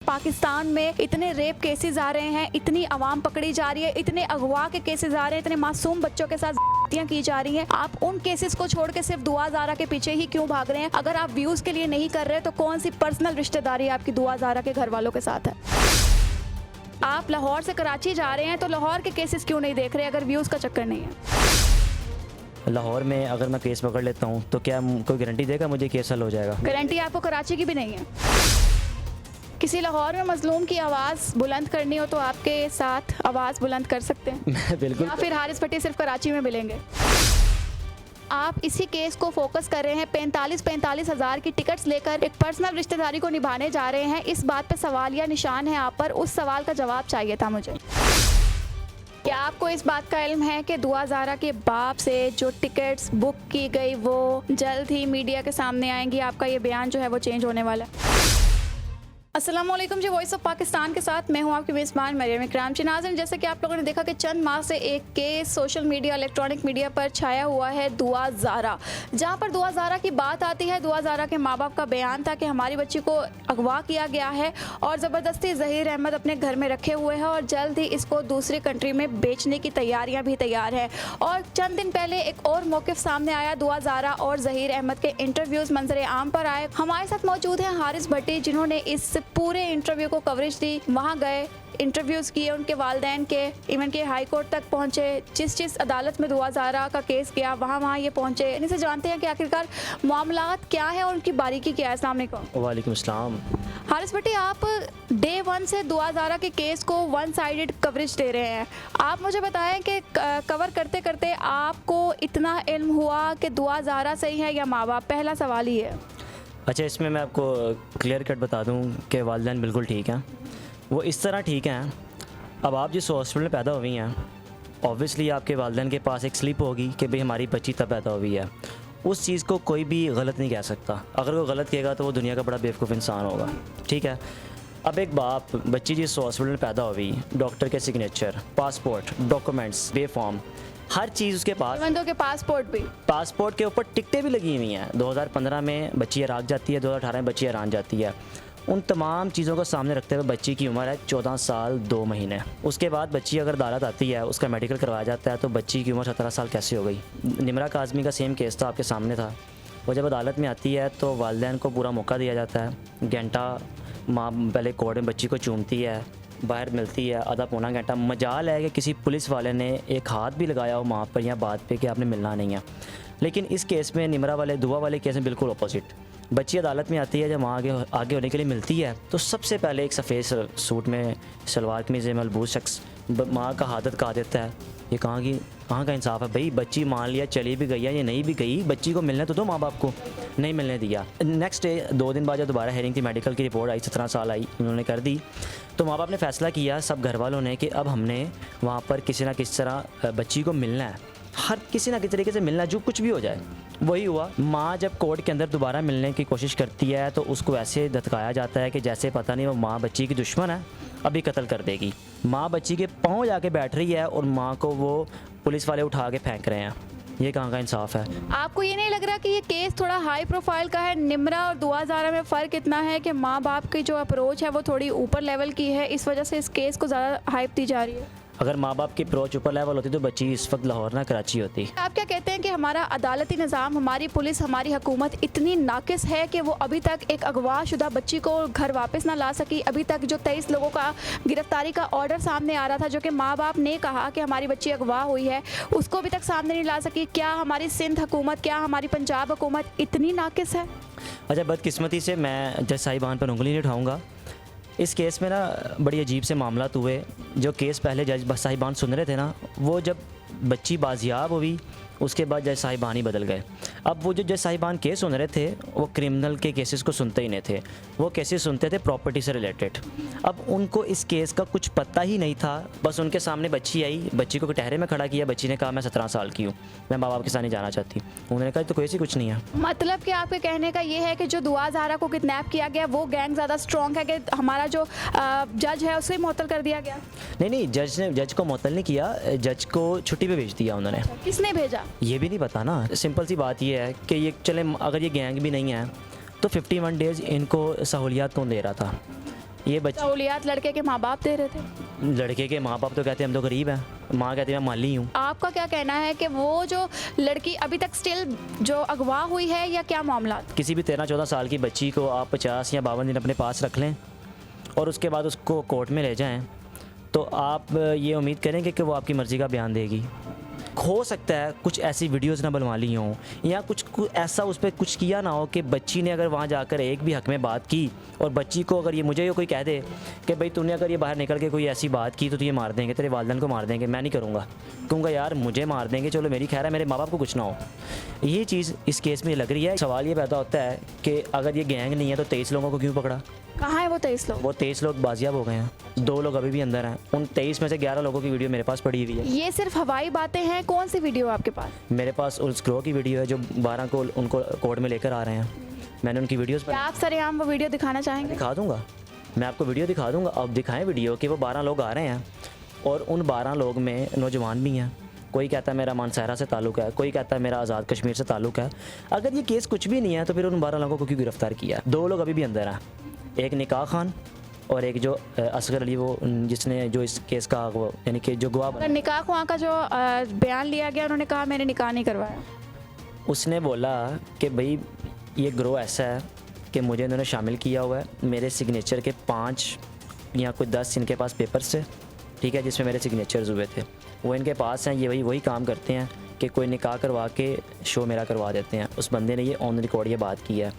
पाकिस्तान में इतने rape cases आ रहे हैं, इतनी आवाम पकड़ी जा रही है, इतने अगवा के केसेस आ रहे हैं, इतने मासूम बच्चों के साथ की जा रही हैं। आप उन केसेस को छोड़ के सिर्फ दुआ ज़ारा के पीछे ही क्यों भाग रहे हैं? अगर आप व्यूज के लिए नहीं कर रहे तो कौन सी पर्सनल रिश्तेदारी आपकी दुआ ज़ारा के घर वालों के साथ है? आप लाहौर से कराची जा रहे हैं तो लाहौर के केसेस क्यों नहीं देख रहे अगर व्यूज का चक्कर नहीं है? लाहौर में अगर मैं केस पकड़ लेता हूँ तो क्या कोई गारंटी देगा मुझे केस हल हो जाएगा? गारंटी आपको कराची की भी नहीं है। किसी लाहौर में मजलूम की आवाज़ बुलंद करनी हो तो आपके साथ आवाज़ बुलंद कर सकते हैं बिल्कुल। या फिर हारिस भट्टी सिर्फ कराची में मिलेंगे? आप इसी केस को फोकस कर रहे हैं, 45 हज़ार की टिकट्स लेकर एक पर्सनल रिश्तेदारी को निभाने जा रहे हैं। इस बात पे सवाल या निशान है आप पर, उस सवाल का जवाब चाहिए था मुझे। क्या आपको इस बात का इल्म है कि दुआ ज़ारा के बाप से जो टिकट्स बुक की गई वो जल्द ही मीडिया के सामने आएंगी? आपका ये बयान जो है वो चेंज होने वाला है। अस्सलाम वालेकुम जी, वॉइस ऑफ पाकिस्तान के साथ मैं हूं आपकी मेज़बान मरियम इकराम। नाज़रीन, जैसे कि आप लोगों ने देखा कि चंद माह से एक case social media, electronic media पर छाया हुआ है दुआ ज़ारा, जहां पर दुआ ज़ारा की बात आती है। दुआ ज़ारा के माँ बाप का बयान था कि हमारी बच्ची को अगवा किया गया है और ज़बरदस्ती ज़हीर अहमद अपने घर में रखे हुए हैं और जल्द ही इसको दूसरी कंट्री में बेचने की तैयारियाँ भी तैयार हैं। और चंद दिन पहले एक और मौक़िफ़ सामने आया, दुआ ज़ारा और ज़हीर अहमद के इंटरव्यूज़ मंजर आम पर आए। हमारे साथ मौजूद हैं हारिस भट्टी, जिन्होंने इस पूरे इंटरव्यू को कवरेज दी, वहाँ गए, इंटरव्यूज़ किए उनके वालिदैन के, इवन के हाई कोर्ट तक पहुँचे, जिस अदालत में दुआ ज़ारा का केस गया वहाँ ये पहुँचे। इनसे जानते हैं कि आखिरकार मामलात क्या है और उनकी बारीकी क्या है। अस्सलाम वालेकुम। वालेकुम अस्सलाम। हारिस भट्टी, आप डे 1 से दुआ ज़ारा के केस को वन साइडेड कवरेज दे रहे हैं। आप मुझे बताएं कि कवर करते करते आपको इतना इल्म हुआ कि दुआ ज़ारा सही है या माँ बाप? पहला सवाल ही है। अच्छा, इसमें मैं आपको क्लियर कट बता दूं कि वालिदैन बिल्कुल ठीक हैं। वो इस तरह ठीक हैं, अब आप जिस हॉस्पिटल में पैदा हुई हैं, ऑब्वियसली आपके वालिदैन के पास एक स्लिप होगी कि भाई हमारी बच्ची तब पैदा हुई है। उस चीज़ को कोई भी गलत नहीं कह सकता। अगर वो गलत कहेगा तो वो दुनिया का बड़ा बेवकूफ़ इंसान होगा। ठीक है, अब एक बाप बच्ची जिस हॉस्पिटल में पैदा हुई, डॉक्टर के सिग्नेचर, पासपोर्ट, डॉक्यूमेंट्स, बेफॉर्म, हर चीज़ उसके पास। के पासपोर्ट के ऊपर टिकटें भी लगी हुई हैं। 2015 में बच्ची इराक जाती है, 2018 में बच्ची ईरान जाती है। उन तमाम चीज़ों को सामने रखते हुए बच्ची की उम्र है 14 साल 2 महीने। उसके बाद बच्ची अगर अदालत आती है, उसका मेडिकल करवाया जाता है तो बच्ची की उम्र 17 साल कैसे हो गई? निमरा काज़मी का सेम केस था, आपके सामने था। वो जब अदालत में आती है तो वालिदैन को पूरा मौका दिया जाता है। घंटा माँ पहले कोर्ट में बच्ची को चूमती है, बाहर मिलती है आधा पौना घंटा। मजाल है कि किसी पुलिस वाले ने एक हाथ भी लगाया हो माँ पर या बात पे कि आपने मिलना नहीं है। लेकिन इस केस में, निमरा वाले, दुआ वाले केस में बिल्कुल अपोजिट। बच्ची अदालत में आती है, जब माँ आगे होने के लिए मिलती है तो सबसे पहले एक सफ़ेद सूट में, सलवार कमीज़ में मलबूस शख्स माँ का हाथ का देता है। ये कहाँ का इंसाफ है भाई? बच्ची मान लिया चली भी गई है या नहीं भी गई, बच्ची को मिलने तो दो। माँ बाप को नहीं मिलने दिया। नेक्स्ट डे 2 दिन बाद जब दोबारा हेयरिंग थी, मेडिकल की रिपोर्ट आई, 17 साल आई, उन्होंने कर दी। तो माँ बाप ने फ़ैसला किया, सब घर वालों ने, कि अब हमने वहाँ पर किसी ना किसी तरह बच्ची को मिलना है, हर किसी ना किसी तरीके से मिलना है, जो कुछ भी हो जाए। वही हुआ। माँ जब कोर्ट के अंदर दोबारा मिलने की कोशिश करती है तो उसको ऐसे धतकाया जाता है कि जैसे पता नहीं वो माँ बच्ची की दुश्मन है, अभी कत्ल कर देगी। माँ बच्ची के पाँव जाके बैठ रही है और माँ को वो पुलिस वाले उठा के फेंक रहे हैं। ये कहाँ का इंसाफ है? आपको ये नहीं लग रहा कि ये केस थोड़ा हाई प्रोफाइल का है? निमरा और दुआ ज़ारा में फ़र्क इतना है कि माँ बाप की जो अप्रोच है वो थोड़ी ऊपर लेवल की है, इस वजह से इस केस को ज़्यादा हाइप दी जा रही है। अगर माँ बाप की अप्रोच ऊपर लेवल होती तो बच्ची इस वक्त लाहौर ना कराची होती। आप क्या कहते हैं कि हमारा अदालती निज़ाम, हमारी पुलिस, हमारी हुकूमत इतनी नाकिस है कि वो अभी तक एक अगवा शुदा बच्ची को घर वापस ना ला सकी? अभी तक जो 23 लोगों का गिरफ्तारी का ऑर्डर सामने आ रहा था, जो कि माँ बाप ने कहा कि हमारी बच्ची अगवा हुई है, उसको अभी तक सामने नहीं ला सकी। क्या हमारी सिंध हुकूमत, क्या हमारी पंजाब हुकूमत इतनी नाकिस है? अच्छा, बदकिस्मती से मैं जज साहिबान पर उंगली नहीं उठाऊँगा। इस केस में ना बड़ी अजीब से मामलात हुए। जो केस पहले जज साहिबान सुन रहे थे ना, वो जब बच्ची बाजियाब हुई उसके बाद जज साहिबान ही बदल गए। अब वो जो जज साहिबान केस सुन रहे थे वो क्रिमिनल के केसेस को सुनते ही नहीं थे, वो केसेस सुनते थे प्रॉपर्टी से रिलेटेड। अब उनको इस केस का कुछ पता ही नहीं था। बस उनके सामने बच्ची आई, बच्ची को कटहरे में खड़ा किया, बच्ची ने कहा मैं 17 साल की हूँ, मैं माँ बाप के साथ नहीं जाना चाहती। उन्होंने कहा तो कोई ऐसी कुछ नहीं है। मतलब कि आपके कहने का ये है कि जो दुआ ज़ारा को किडनैप किया गया वो गैंग ज़्यादा स्ट्रॉन्ग है कि हमारा जो जज है उसे मुअत्तल कर दिया गया? नहीं, जज को मुअत्तल नहीं किया, जज को छुट्टी पे भेज दिया उन्होंने। किसने भेजा ये भी नहीं पता ना। सिंपल सी बात ये है कि ये चले, अगर ये गैंग भी नहीं है तो 51 डेज़ इनको सहूलियात कौन दे रहा था? ये बच्चे सहूलियात लड़के के माँ बाप दे रहे थे। लड़के के माँ बाप तो कहते हैं हम तो गरीब हैं, माँ कहती है मैं माली हूँ। आपका क्या कहना है कि वो जो लड़की अभी तक स्टिल जो अगवा हुई है या क्या मामला? किसी भी 13-14 साल की बच्ची को आप 50 या 52 दिन अपने पास रख लें और उसके बाद उसको कोर्ट में ले जाएं तो आप ये उम्मीद करेंगे कि वो आपकी मर्ज़ी का बयान देगी। हो सकता है कुछ ऐसी वीडियोस ना बनवा ली हों या कुछ ऐसा उस पर कुछ किया ना हो कि बच्ची ने अगर वहाँ जाकर एक भी हक में बात की और बच्ची को अगर ये मुझे ये कोई कह दे कि भाई तूने अगर ये बाहर निकल के कोई ऐसी बात की तो तुझे मार देंगे, तेरे वालिदैन को मार देंगे, मैं नहीं करूँगा। कहूँगा यार मुझे मार देंगे, चलो मेरी खैर है, मेरे माँ बाप को कुछ ना हो। ये चीज़ इस केस में लग रही है। सवाल ये पैदा होता है कि अगर ये गैंग नहीं है तो 23 लोगों को क्यों पकड़ा? कहाँ है वो 23 लोग? वो 23 लोग बाजियाब हो गए हैं, 2 लोग अभी भी अंदर हैं। उन 23 में से 11 लोगों की वीडियो मेरे पास पड़ी हुई है। ये सिर्फ हवाई बातें हैं, कौन सी वीडियो आपके पास? मेरे पास उस ग्रोह की वीडियो है जो 12 को उनको कोर्ट में लेकर आ रहे हैं। मैंने उनकी वीडियोस पर क्या आप सरेआम वो वीडियो दिखाना चाहेंगे? दिखा दूंगा, मैं आपको वीडियो दिखा दूंगा। अब दिखाएं वीडियो कि वो 12 लोग आ रहे हैं और उन 12 लोग में नौजवान भी हैं। कोई कहता है मेरा मानसहरा से ताल्लुक़ है, कोई कहता है मेरा आज़ाद कश्मीर से ताल्लुक़ है। अगर ये केस कुछ भी नहीं है तो फिर उन 12 लोगों को क्यों गिरफ्तार किया? 2 लोग अभी भी अंदर हैं, एक निकाह खान और एक जो असगर अली, वो जिसने जो इस केस का वो यानी कि जो गवाह निकाह खुआ का जो बयान लिया गया, उन्होंने कहा मैंने निकाह नहीं करवाया। उसने बोला कि भाई ये ग्रोह ऐसा है कि मुझे इन्होंने शामिल किया हुआ है, मेरे सिग्नेचर के 5 या कोई 10 इनके पास पेपर्स थे, ठीक है, जिसमें मेरे सिग्नेचर्स हुए थे, वो इनके पास हैं। ये वही काम करते हैं कि कोई निकाह करवा के शो मेरा करवा देते हैं। उस बंदे ने ये ऑन रिकॉर्ड ये बात की है।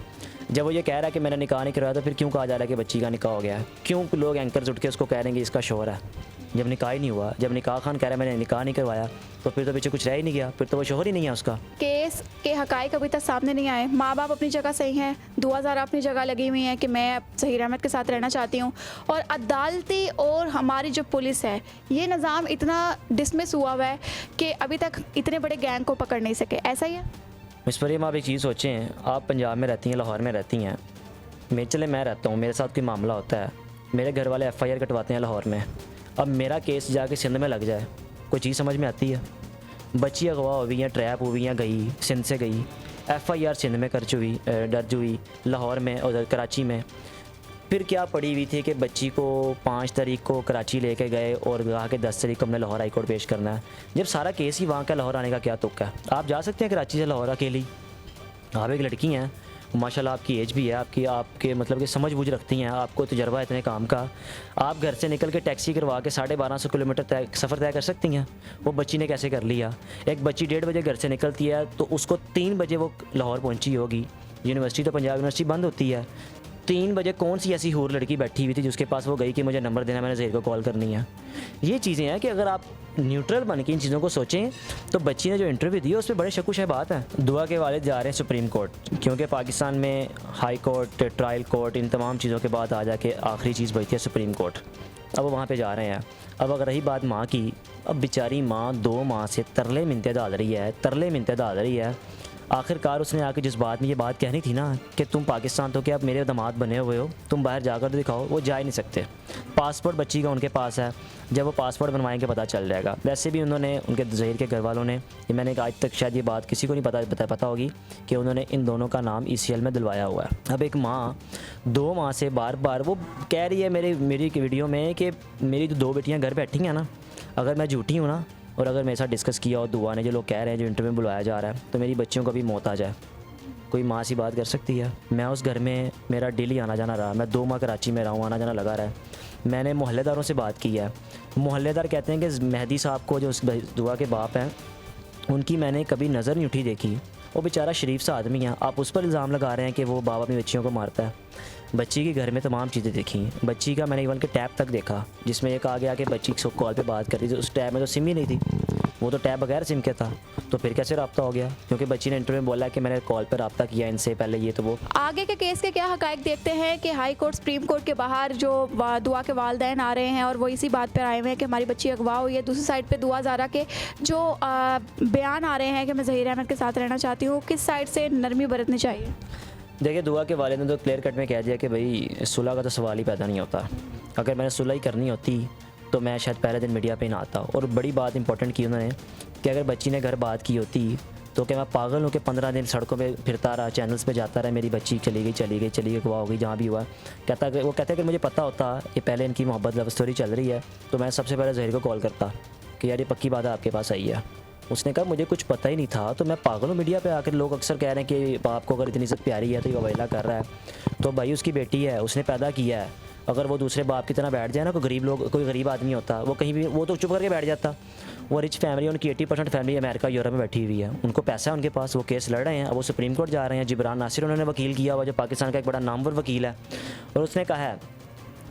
जब वो ये कह रहा है कि मैंने निकाह नहीं करवाया तो फिर क्यों कहा जा रहा है कि बच्ची का निकाह हो गया है? क्यों लोग एंकर्स उठ के उसको कह रहे हैं कि इसका शोर है, जब निकाह ही नहीं हुआ? जब निकाह खान कह रहा है मैंने निकाह नहीं करवाया तो फिर तो पीछे कुछ रह ही नहीं गया, फिर तो वो शोहर ही नहीं है उसका। केस के हकाइक अभी तक सामने नहीं आए। माँ बाप अपनी जगह सही हैं, दुआ ज़ारा अपनी जगह लगी हुई हैं कि मैं ज़हीर अहमद के साथ रहना चाहती हूँ, और अदालती और हमारी जो पुलिस है ये निज़ाम इतना डिसमिस हुआ हुआ है कि अभी तक इतने बड़े गैंग को पकड़ नहीं सके। ऐसा ही है मिस मरियम, आप एक चीज़ सोचें, आप पंजाब में रहती हैं, लाहौर में रहती हैं, मैं रहता हूँ, मेरे साथ कोई मामला होता है, मेरे घर वाले FIR कटवाते हैं लाहौर में, अब मेरा केस जाके सिंध में लग जाए, कोई चीज़ समझ में आती है? बच्ची अगवा हुई हैं, ट्रैप हुई हैं, गई सिंध से गई, FIR सिंध में दर्ज हुई, लाहौर में और कराची में। फिर क्या पड़ी हुई थी कि बच्ची को 5 तारीख को कराची लेके गए और कहा कि 10 तारीख को हमने लाहौर हाई कोर्ट पेश करना है। जब सारा केस ही वहाँ का, लाहौर आने का क्या तुक है? आप जा सकते हैं कराची से लाहौर अकेली? आप एक लड़की हैं, माशाल्लाह आपकी एज भी है, आपके मतलब कि समझ बूझ रखती हैं, आपको तजर्बा है इतने काम का, आप घर से निकल के टैक्सी करवा के 1250 किलोमीटर सफ़र तय कर सकती हैं। वो बच्ची ने कैसे कर लिया? एक बच्ची 1:30 बजे घर से निकलती है तो उसको 3 बजे वो लाहौर पहुंची होगी। यूनिवर्सिटी तो पंजाब यूनिवर्सिटी बंद होती है, 3 बजे कौन सी ऐसी हूर लड़की बैठी हुई थी जिसके पास वो गई कि मुझे नंबर देना, मैंने ज़हीर को कॉल करनी है? ये चीज़ें हैं कि अगर आप न्यूट्रल बन के इन चीज़ों को सोचें तो बच्ची ने जो इंटरव्यू दिया उस पर बड़े शक व शबहत हैं। दुआ के वालिद जा रहे हैं सुप्रीम कोर्ट, क्योंकि पाकिस्तान में हाई कोर्ट, ट्रायल कोर्ट, इन तमाम चीज़ों के बाद आ जाके आखिरी चीज़ बचती है सुप्रीम कोर्ट। अब वो वहाँ पे जा रहे हैं। अब अगर रही बात माँ की, अब बेचारी माँ 2 माह से तरले मिन्नतें डाल रही है, आखिरकार उसने आके जिस बात में ये बात कहनी थी ना कि तुम पाकिस्तान तो क्या अब मेरे दामाद बने हुए हो, तुम बाहर जाकर तो दिखाओ, वो जा ही नहीं सकते। पासपोर्ट बच्ची का उनके पास है, जब वो पासपोर्ट बनवाएंगे पता चल जाएगा। वैसे भी उन्होंने, उनके ज़हीर के घर वालों ने, ये मैंने आज तक शायद ये बात किसी को नहीं पता होगी कि उन्होंने इन दोनों का नाम ECL में दिलवाया हुआ है। अब एक माँ 2 माह से बार बार वो कह रही है मेरी वीडियो में कि मेरी तो 2 बेटियाँ घर बैठी हैं ना, अगर मैं झूठी हूँ ना, और अगर मेरे साथ डिस्कस किया और दुआ ने जो लोग कह रहे हैं, जो इंटरव्यू में बुलाया जा रहा है, तो मेरी बच्चियों को भी मौत आ जाए, कोई माँ सी बात कर सकती है? मैं उस घर में, मेरा डेली आना जाना रहा, मैं 2 माह कराची में रहा हूँ, आना जाना लगा रहा है। मैंने मोहल्लेदारों से बात की है, मोहल्लेदार कहते हैं कि मेहदी साहब को, जो उस दुआ के बाप हैं, उनकी मैंने कभी नज़र नहीं उठी देखी, वो बेचारा शरीफ सा आदमी है, आप उस पर इल्ज़ाम लगा रहे हैं कि वो बाप अपनी बच्चियों को मारता है। बच्ची के घर में तमाम चीज़ें देखी, बच्ची का मैंने इवन के टैब तक देखा जिसमें ये कहा गया कि बच्ची कॉल पे बात कर रही थी, उस टैब में तो सिम ही नहीं थी, वो तो टैब बगैर सिम के था, तो फिर कैसे रब्ता हो गया? क्योंकि बच्ची ने इंटरव्यू में बोला कि मैंने कॉल पर रब्ता किया इनसे पहले, ये तो वो। आगे के केस के क्या हकाइक देखते हैं कि हाई कोर्ट, सुप्रीम कोर्ट के बाहर जो दुआ के वालिदैन आ रहे हैं और वो इसी बात पर आए हुए हैं कि हमारी बच्ची अगवा हुई है। दूसरी साइड पे दुआ ज़ारा के जो बयान आ रहे हैं कि मैं ज़हीर अहमद के साथ रहना चाहती हूँ, किस साइड से नरमी बरतनी चाहिए? देखिए, दुआ के वालिद ने तो क्लियर कट में कह दिया कि भाई सुलह का तो सवाल ही पैदा नहीं होता, अगर मैंने सुलह ही करनी होती तो मैं शायद पहले दिन मीडिया पे ना आता। और बड़ी बात इंपॉर्टेंट की उन्होंने कि अगर बच्ची ने घर बात की होती तो क्या मैं पागल हूँ कि 15 दिन सड़कों पे फिरता रहा, चैनल्स पे जाता रहा, मेरी बच्ची चली गई गवाह हो गई जहाँ भी हुआ। वो कहता है कि मुझे पता होता ये पहले इनकी मोहब्बत लव स्टोरी चल रही है तो मैं सबसे पहले ज़हीर को कॉल करता कि यार ये पक्की बात है आपके पास आई है। उसने कहा मुझे कुछ पता ही नहीं था, तो मैं पागल हूँ मीडिया पे आकर लोग अक्सर कह रहे हैं कि बाप को अगर इतनी इज्जत प्यारी है तो ये अवेला कर रहा है। तो भाई उसकी बेटी है, उसने पैदा किया है, अगर वो दूसरे बाप की तरह बैठ जाए ना, कोई गरीब आदमी होता वो कहीं भी वो तो चुप करके बैठ जाता। वो रिच फैमिली, उनकी 80% फैमिली अमेरिका यूरोप में बैठी हुई है, उनको पैसा है उनके पास, वो केस लड़ रहे हैं, अब वो सुप्रीम कोर्ट जा रहे हैं। जिब्रान नासिर उन्होंने वकील किया हुआ जो पाकिस्तान का एक बड़ा नामवर वकील है, और उसने कहा है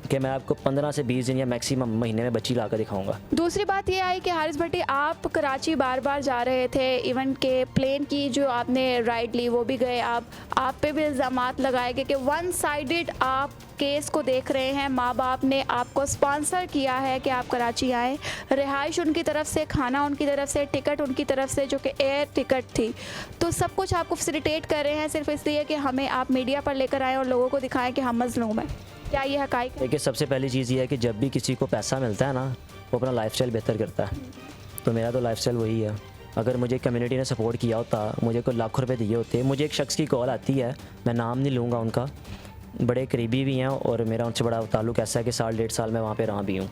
कि मैं आपको 15 से 20 दिन या मैक्सिमम महीने में बच्ची ला कर दिखाऊंगा। दूसरी बात ये आई कि हारिस भट्टी आप कराची बार बार जा रहे थे, इवन के प्लेन की जो आपने राइड ली वो भी गए आप पे भी इल्ज़ामात लगाए गए कि वन साइडेड आप केस को देख रहे हैं। माँ बाप ने आपको स्पॉन्सर किया है कि आप कराची आएँ, रिहाइश उनकी तरफ से, खाना उनकी तरफ से, टिकट उनकी तरफ से जो कि एयर टिकट थी, तो सब कुछ आपको फैसिलिटेट कर रहे हैं सिर्फ इसलिए कि हमें आप मीडिया पर लेकर आएँ और लोगों को दिखाएं कि हम मजलूम हैं। क्या ये हक़ाइक़ है? देखिए सबसे पहली चीज़ ये है कि जब भी किसी को पैसा मिलता है ना वो अपना लाइफस्टाइल बेहतर करता है, तो मेरा तो लाइफस्टाइल वही है। अगर मुझे कम्युनिटी ने सपोर्ट किया होता, मुझे कोई लाखों रुपए दिए होते, मुझे एक शख्स की कॉल आती है, मैं नाम नहीं लूँगा उनका, बड़े करीबी भी हैं और मेरा उनसे बड़ा ताल्लुक़ ऐसा है कि 1.5 साल मैं वहाँ पे रहा भी हूँ।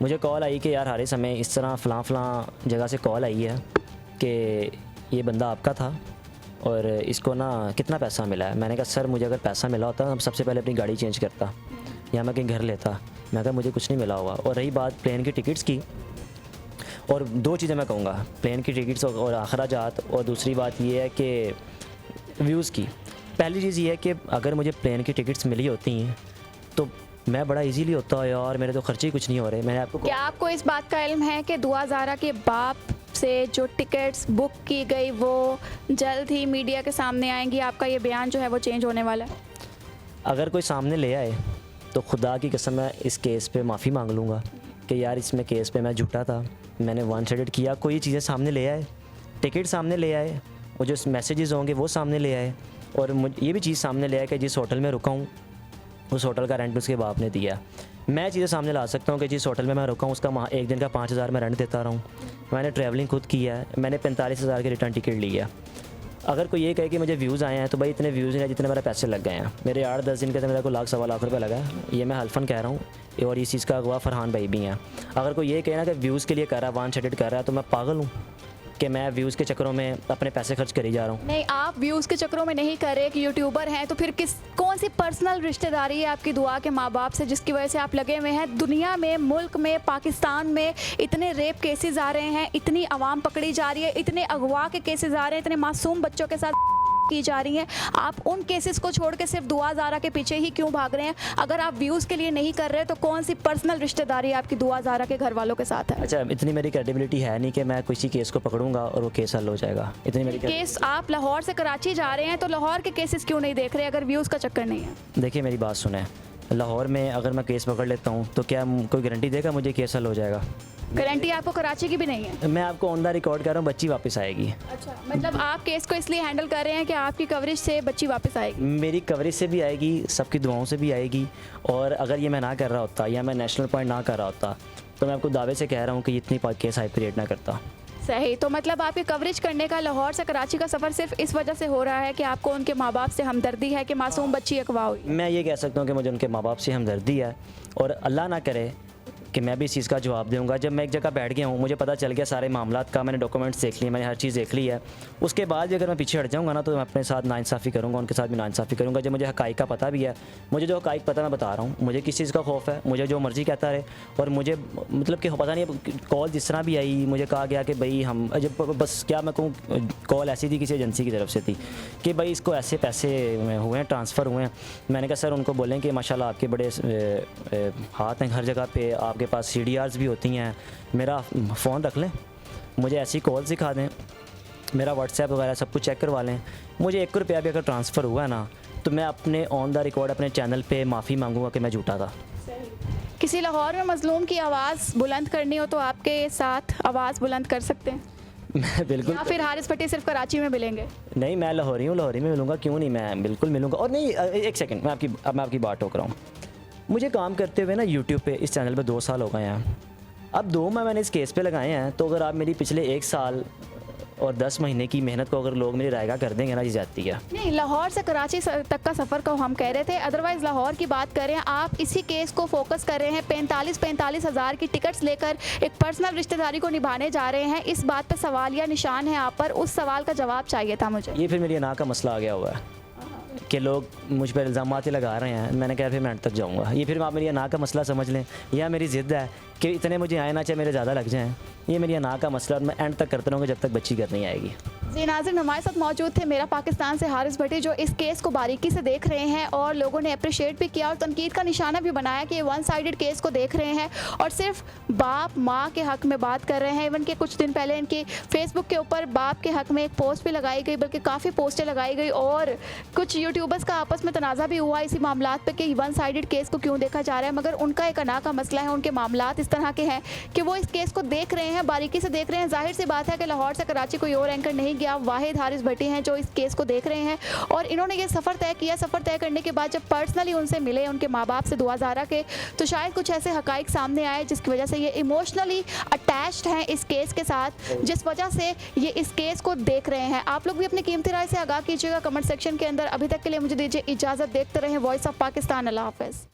मुझे कॉल आई कि यार हारिस हमें इस तरह फ़लाँ जगह से कॉल आई है कि ये बंदा आपका था और इसको ना कितना पैसा मिला है। मैंने कहा सर मुझे अगर पैसा मिला होता तो सबसे पहले अपनी गाड़ी चेंज करता या मैं कहीं घर लेता। मैं कहा मुझे कुछ नहीं मिला होगा। और रही बात प्लेन की टिकट्स की, और दो चीज़ें मैं कहूँगा, प्लेन की टिकट्स और अखराजात, और दूसरी बात ये है कि व्यूज़ की। पहली चीज़ ये है कि अगर मुझे प्लेन की टिकट्स मिली होती हैं तो मैं बड़ा इजीली होता है यार, मेरे तो खर्चे ही कुछ नहीं हो रहे। मैंने आपको क्या आपको इस बात का इल्म है कि दुआ ज़ारा के बाप से जो टिकट्स बुक की गई वो जल्द ही मीडिया के सामने आएंगी? आपका ये बयान जो है वो चेंज होने वाला है। अगर कोई सामने ले आए तो खुदा की कसम मैं इस केस पे माफ़ी मांग लूँगा कि यार इसमें केस पे मैं झूठा था, मैंने वन साइडेड किया। कोई चीज़ें सामने ले आए, टिकट सामने ले आए, और जो मैसेजेस होंगे वो सामने ले आए, और मुझे ये भी चीज़ सामने ले आए कि जिस होटल में रुका हूँ उस होटल का रेंट उसके बाप ने दिया। मैं चीज़ें सामने ला सकता हूँ कि जिस होटल में मैं रुका हूँ उसका एक दिन का 5,000 मैं रेंट देता रहा हूँ। मैंने ट्रैवलिंग खुद की है, मैंने 45,000 की रिटर्न टिकट ली है। अगर कोई ये कहे कि मुझे व्यूज़ आए हैं तो भाई इतने व्यूज़ नहीं है जितने मेरे पैसे लग गए हैं। मेरे 8-10 दिन के अंदर मेरे को 1 सवा लाख रुपये लगा है, ये मैं हल्फन कह रहा हूँ, और इस चीज़ का अगवा फरहान भाई भी हैं। अगर कोई ये कहे ना कि व्यूज़ के लिए कर रहा है, वन साइडेड कर रहा है, तो मैं पागल हूँ कि मैं व्यूज़ के चक्करों में अपने पैसे खर्च कर ही जा रहा हूँ। नहीं, आप व्यूज़ के चक्करों में नहीं कर रहे, एक यूट्यूबर हैं, तो फिर कौन सी पर्सनल रिश्तेदारी है आपकी दुआ के माँ बाप से जिसकी वजह से आप लगे हुए हैं? दुनिया में, मुल्क में, पाकिस्तान में इतने रेप केसेस आ रहे हैं, इतनी आवाम पकड़ी जा रही है, इतने अगवा के केसेस आ रहे हैं, इतने मासूम बच्चों के साथ की जा रही हैं। आप उन केसेस को छोड़ के सिर्फ दुआ ज़ारा के पीछे ही क्यों भाग रहे हैं? अगर आप व्यूज़ के लिए नहीं कर रहे तो कौन सी पर्सनल रिश्तेदारी आपकी दुआ ज़ारा के घर वालों के साथ है? अच्छा, इतनी मेरी क्रेडिबिलिटी है नहीं कि मैं किसी केस को पकड़ूंगा और वो केस हल हो जाएगा। इतनी मेरी केस आप लाहौर से कराची जा रहे हैं तो लाहौर के केसेस क्यों नहीं देख रहे अगर व्यूज़ का चक्कर नहीं है? देखिए मेरी बात सुने, लाहौर में अगर मैं केस पकड़ लेता हूँ तो क्या कोई गारंटी देगा मुझे केस हल हो जाएगा? गारंटी आपको कराची की भी नहीं है। मैं आपको ऑन द रिकॉर्ड कर रहा हूँ, बच्ची वापस आएगी। अच्छा, मतलब आप केस को इसलिए हैंडल कर रहे हैं कि आपकी कवरेज से बच्ची वापस आएगी? मेरी कवरेज से भी आएगी, सबकी दुआओं से भी आएगी, और अगर ये मैं ना कर रहा होता या मैं नेशनल पॉइंट ना कर रहा होता तो मैं आपको दावे से कह रहा हूँ कि इतनी केस हाई क्रिएट ना करता। सही, तो मतलब आपके कवरेज करने का लाहौर से कराची का सफ़र सिर्फ इस वजह से हो रहा है कि आपको उनके माँ बाप से हमदर्दी है कि मासूम बच्ची अगवा हुई? मैं ये कह सकता हूँ कि मुझे उनके माँ बाप से हमदर्दी है, और अल्लाह ना करे कि मैं भी इस चीज़ का जवाब दूंगा। जब मैं एक जगह बैठ गया हूँ, मुझे पता चल गया सारे मामलात का, मैंने डॉक्यूमेंट्स देख लिए, मैंने हर चीज़ देख ली है, उसके बाद भी अगर मैं पीछे हट जाऊँगा ना तो मैं अपने साथ नाइंसाफ़ी करूँगा, उनके साथ भी नाइंसाफ़ी करूँगा। जब मुझे हक़ाइक़ का पता भी है, मुझे जो हक़ाइक़ पता मैं बता रहा हूँ, मुझे किस चीज़ का खौफ है, मुझे जो मर्ज़ी कहता रहे, और मुझे मतलब कि पता नहीं कॉल जिस तरह भी आई, मुझे कहा गया कि भाई हम जब बस क्या मैं कहूँ, कॉल ऐसी थी किसी एजेंसी की तरफ से थी कि भाई इसको ऐसे पैसे हुए हैं, ट्रांसफ़र हुए हैं। मैंने कहा सर उनको बोलें कि माशाल्लाह आपके बड़े हाथ हैं हर जगह पे, आपके पास CDRs भी होती हैं, मेरा फ़ोन रख लें, मुझे ऐसी कॉल सिखा दें, मेरा व्हाट्सएप वगैरह सब कुछ चेक करवा लें। मुझे 1 रुपया भी अगर ट्रांसफ़र हुआ है ना तो मैं अपने ऑन द रिकॉर्ड अपने चैनल पे माफ़ी मांगूंगा कि मैं झूठा था। किसी लाहौर में मजलूम की आवाज़ बुलंद करनी हो तो आपके साथ आवाज़ बुलंद कर सकते हैं? मैं बिल्कुल, या फिर हारिस भट्टी सिर्फ कराची में मिलेंगे? नहीं, मैं लाहौरी हूँ, लाहौरी में मिलूँगा, क्यों नहीं, मैं बिल्कुल मिलूँगा। और नहीं, एक सेकंड, मैं आपकी बात टोक रहा हूँ। मुझे काम करते हुए ना यूट्यूब पे इस चैनल पे 2 साल हो गए हैं। अब 2 मैंने इस केस पे लगाए हैं, तो अगर आप मेरी पिछले 1 साल और 10 महीने की मेहनत को अगर लोग मेरी रायगा कर देंगे ना, ये जाती है। नहीं, लाहौर से कराची तक का सफ़र को हम कह रहे थे, अदरवाइज़ लाहौर की बात करें, आप इसी केस को फोकस कर रहे हैं। 45 हज़ार की टिकट्स लेकर एक पर्सनल रिश्तेदारी को निभाने जा रहे हैं। इस बात पे सवालिया निशान है आप पर। उस सवाल का जवाब चाहिए था मुझे। ये फिर मेरी अना का मसला आ गया हुआ है कि लोग मुझ पर इल्ज़ाम लगा रहे हैं। मैंने कहा फिर मैं एंड तक जाऊँगा। ये फिर आप मेरी अना का मसला समझ लें, या मेरी ज़िद्द है कि इतने मुझे आए ना, चाहे मेरे ज़्यादा लग जाएँ। ये मेरी अना का मसला, और मैं एंड तक करता रहूँगा जब तक बच्ची घर नहीं आएगी। जी नाज़रीन, हमारे साथ मौजूद थे मेरा पाकिस्तान से हारिस भट्टी, जो इस केस को बारीकी से देख रहे हैं और लोगों ने अप्रिशिएट भी किया और तनकीद का निशाना भी बनाया कि ये वन साइडेड केस को देख रहे हैं और सिर्फ बाप माँ के हक़ में बात कर रहे हैं। इवन के कुछ दिन पहले इनके फेसबुक के ऊपर बाप के हक़ में एक पोस्ट भी लगाई गई, बल्कि काफ़ी पोस्टें लगाई गई और कुछ यूट्यूबर्स का आपस में तनाज़ा भी हुआ इसी मामलात पे कि वन साइडेड केस को क्यों देखा जा रहा है। मगर उनका एक अना का मसला है, उनके मामलात इस तरह के हैं कि वो इस केस को देख रहे हैं, बारीकी से देख रहे हैं। जाहिर सी बात है कि लाहौर से कराची कोई और एंकर नहीं गया, वाहिद हारिस भट्टी हैं जो इस केस को देख रहे हैं और इन्होंने ये सफ़र तय किया। सफ़र तय करने के बाद जब पर्सनली उनसे मिले, उनके माँ बाप से दुआ ज़ारा के, तो शायद कुछ ऐसे हक़ाइक़ सामने आए जिसकी वजह से ये इमोशनली अटैच्ड हैं इस केस के साथ, जिस वजह से ये इस केस को देख रहे हैं। आप लोग भी अपनी कीमती राय से आगाह कीजिएगा कमेंट सेक्शन के अंदर। अभी तक के लिए मुझे दीजिए इजाज़त। देखते रहें वॉइस ऑफ पाकिस्तान। अल्लाह हाफ़िज़।